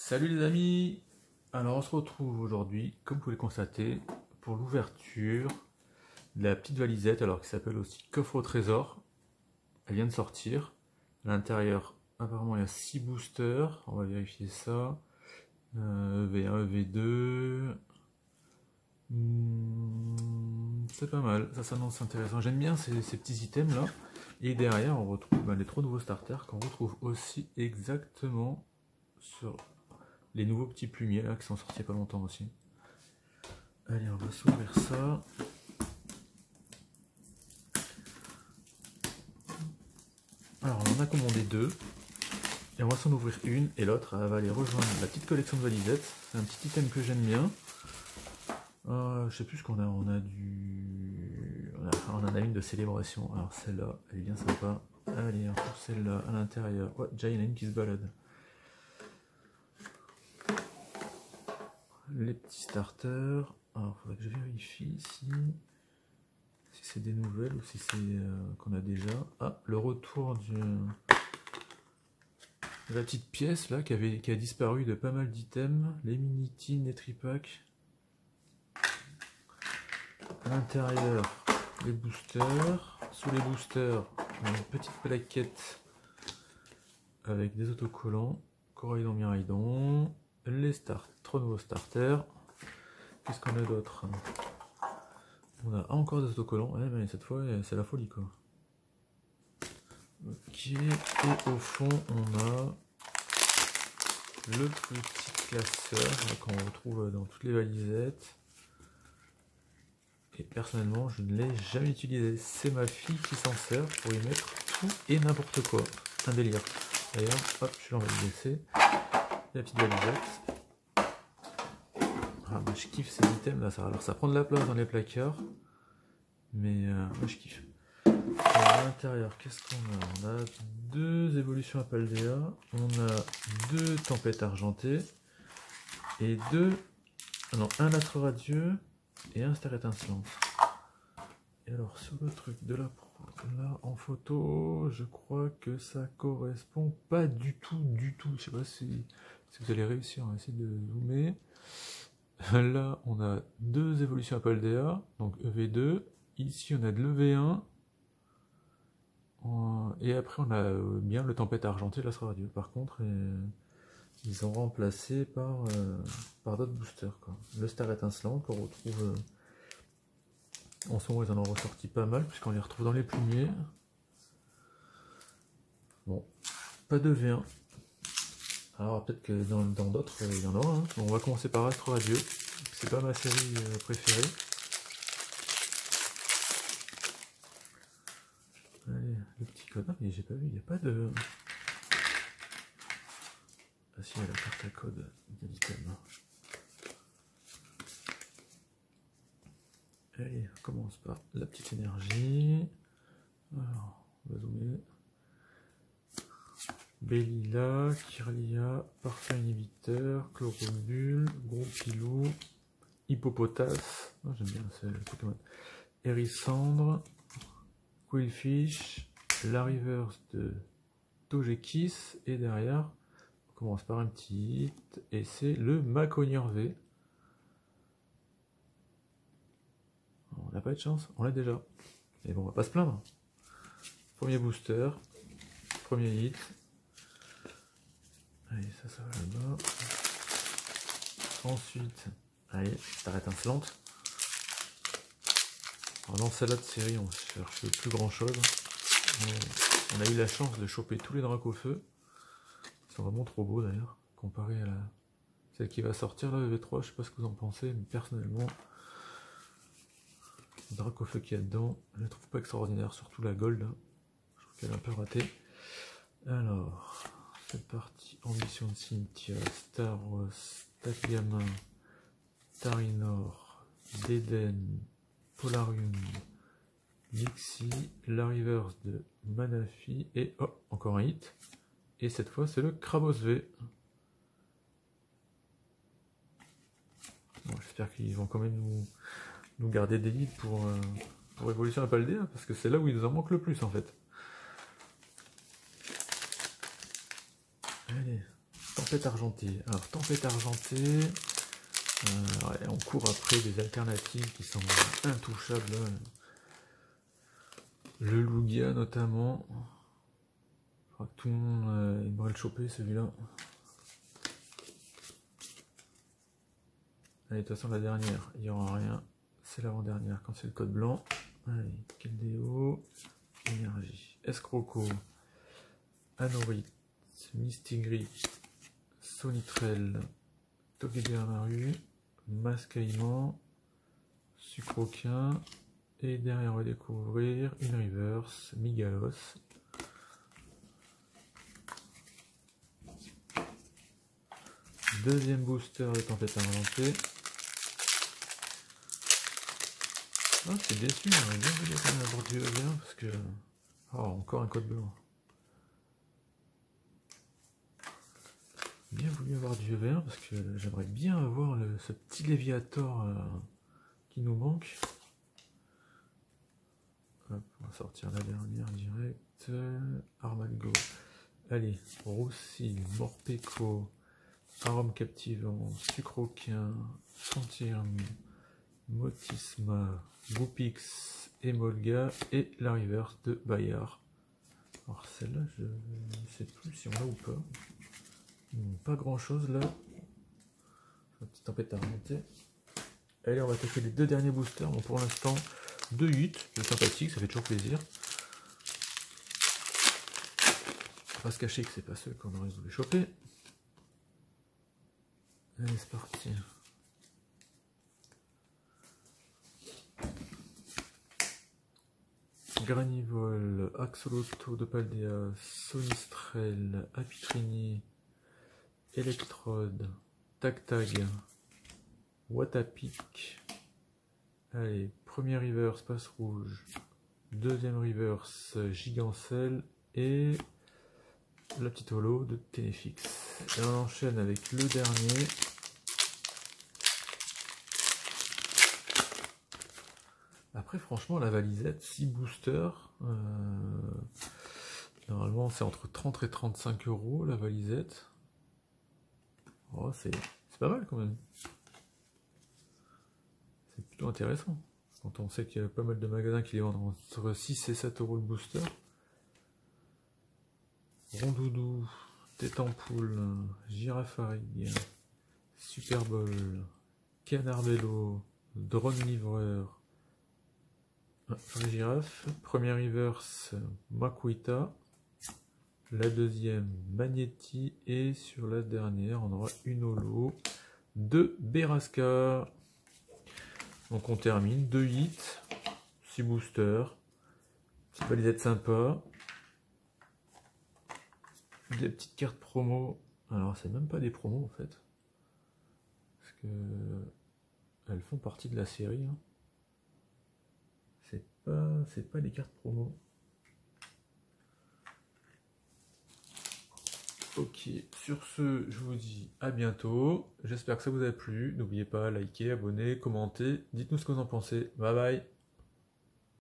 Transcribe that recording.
Salut les amis. Alors on se retrouve aujourd'hui, comme vous pouvez le constater, pour l'ouverture de la petite valisette, alors qui s'appelle aussi coffre au trésor. Elle vient de sortir. À l'intérieur, apparemment il y a 6 boosters, on va vérifier ça. EV1, EV2. C'est pas mal, ça s'annonce intéressant. J'aime bien ces petits items là. Et derrière on retrouve les 3 nouveaux starters qu'on retrouve aussi exactement sur les nouveaux petits plumiers là qui sont sortis il n'y a pas longtemps aussi. Allez, on va s'ouvrir ça. Alors on en a commandé 2. Et on va s'en ouvrir une et l'autre elle va aller rejoindre la petite collection de valisettes. C'est un petit item que j'aime bien. Je sais plus ce qu'on a. On en a une de célébration. Alors celle-là, elle est bien sympa. Allez, on trouve celle-là à l'intérieur. Ouais, déjà il y en a une qui se balade. Les petits starters. Alors, il faudrait que je vérifie si c'est des nouvelles ou si c'est qu'on a déjà. Ah, le retour de la petite pièce là qui a disparu de pas mal d'items. Les mini-tins, les tripacks. À l'intérieur, les boosters. Sous les boosters, on a une petite plaquette avec des autocollants. Coraidon, Miraidon. Les 3 nouveaux starters. Qu'est-ce qu'on a d'autre? On a encore des autocollants. Ouais, mais cette fois, c'est la folie quoi. Ok, et au fond, on a le petit classeur qu'on retrouve dans toutes les valisettes. Et personnellement, je ne l'ai jamais utilisé. C'est ma fille qui s'en sert pour y mettre tout et n'importe quoi. Un délire. D'ailleurs, hop, je suis en valise d'essai. La petite valisette. Ah, moi je kiffe ces items là. Alors ça prend de la place dans les placards. Mais moi je kiffe. À l'intérieur, qu'est-ce qu'on a? On a 2 évolutions à Paldea. On a 2 tempêtes argentées. Et 2... Non, un lastre radieux. Et un star étincelante. Et alors sur le truc de là en photo, je crois que ça correspond pas du tout. Je sais pas si vous allez réussir, on va essayer de zoomer. Là on a 2 évolutions à Paldea, donc EV2. Ici on a de l'EV1. Et après on a bien le tempête argenté, l'astre radieux. Par contre, ils sont remplacés par d'autres boosters quoi. Le star étincelant qu'on retrouve en ce moment, ils en ont ressorti pas mal puisqu'on les retrouve dans les plumiers. Bon, pas de V1. Alors peut-être que dans d'autres il y en aura. Bon, on va commencer par Astre Radieux. C'est pas ma série préférée. Allez, le petit code. Ah mais j'ai pas vu, il n'y a pas de... Ah si, il y a la carte à code de l'item. Allez, on commence par la petite énergie. Alors, on va zoomer. Bellila, Kirlia, Parfum Inhibiteur, Chlorophylle, Gros Pilou, Hippopotas, oh, j'aime bien ce Pokémon, Hérissandre, Quillfish, la Reverse de Togekiss, et derrière, on commence par un petit hit, et c'est le Maconier V. On n'a pas de chance, on l'a déjà. Mais bon, on va pas se plaindre. Premier booster, premier hit. Allez, ça va là-bas. Ensuite, allez, star étincelante. Alors dans celle-là de série, on cherche plus grand chose. On a eu la chance de choper tous les Dracofeu. Ils sont vraiment trop beaux d'ailleurs, comparé à celle qui va sortir là, le V3. Je sais pas ce que vous en pensez, mais personnellement, le Dracofeu qu'il y a dedans, je ne trouve pas extraordinaire, surtout la Gold. Là. Je trouve qu'elle est un peu ratée. Alors, c'est parti. Ambition de Cynthia, Staros, Takagamin, Tarinor, Deden, Polarium, Nixie, la reverse de Manafi, et oh, encore un hit. Et cette fois, c'est le Krabos V. Bon, j'espère qu'ils vont quand même nous garder des leads pour Évolution à Paldea, parce que c'est là où il nous en manque le plus en fait. Allez, Tempête argentée. Alors, tempête argentée, ouais, on court après des alternatives qui sont intouchables. Le Lugia notamment. Je crois que tout le monde aimerait le choper celui-là. Allez, de toute façon, la dernière, il n'y aura rien. C'est l'avant-dernière quand c'est le code blanc. Allez, Keldeo, énergie, Escroco, Anorith, Mistigri, Sonitrel, Togedemaru, Mascaïman, Sucroquin, et derrière on va découvrir une reverse, Migalos. Deuxième booster de tempête inventée. Ah, c'est déçu, j'aurais bien voulu quand même avoir du E1 parce que. Oh, encore un code blanc. Bien voulu avoir du E1 parce que j'aimerais bien avoir ce petit Léviator qui nous manque. Hop, on va sortir la dernière direct. Armalgo. Allez, Roussil, Morpeko, Arôme Captivant, Sucroquin, Santirme, Motisma, Goupix, Emolga et la reverse de Bayard. Alors celle-là, je ne sais plus si on l'a ou pas. Pas grand chose là. Une petite tempête à remonter. Allez, on va attaquer les deux derniers boosters. Bon, pour l'instant, 2-8, c'est sympathique, ça fait toujours plaisir. On va pas se cacher que c'est pas ceux qu'on aurait voulu choper. Allez, c'est parti. Granivol, Axolotl de Paldea, Sonistrel, Apitrini, Electrode, Tag, Watapic. Allez, premier reverse, passe rouge. Deuxième reverse, Gigancel. Et la petite holo de Ténéfix. Et on enchaîne avec le dernier. Après, franchement, la valisette, 6 boosters. Normalement, c'est entre 30 et 35 € la valisette. Oh, c'est pas mal quand même. C'est plutôt intéressant. Quand on sait qu'il y a pas mal de magasins qui les vendent entre 6 et 7 € le booster. Rondoudou, Tête en poule, Girafarig, Super Bowl, Canardelo, Drone Livreur, Girafe, première reverse Makuita, la deuxième Magnetti et sur la dernière on aura une holo de Beraska. Donc on termine 2 hits, 6 boosters, petite validette sympa, des petites cartes promo. Alors c'est même pas des promos en fait, parce que elles font partie de la série. Hein. C'est pas des cartes promo. Ok, sur ce, je vous dis à bientôt. J'espère que ça vous a plu. N'oubliez pas, liker, abonner, commenter. Dites-nous ce que vous en pensez. Bye bye.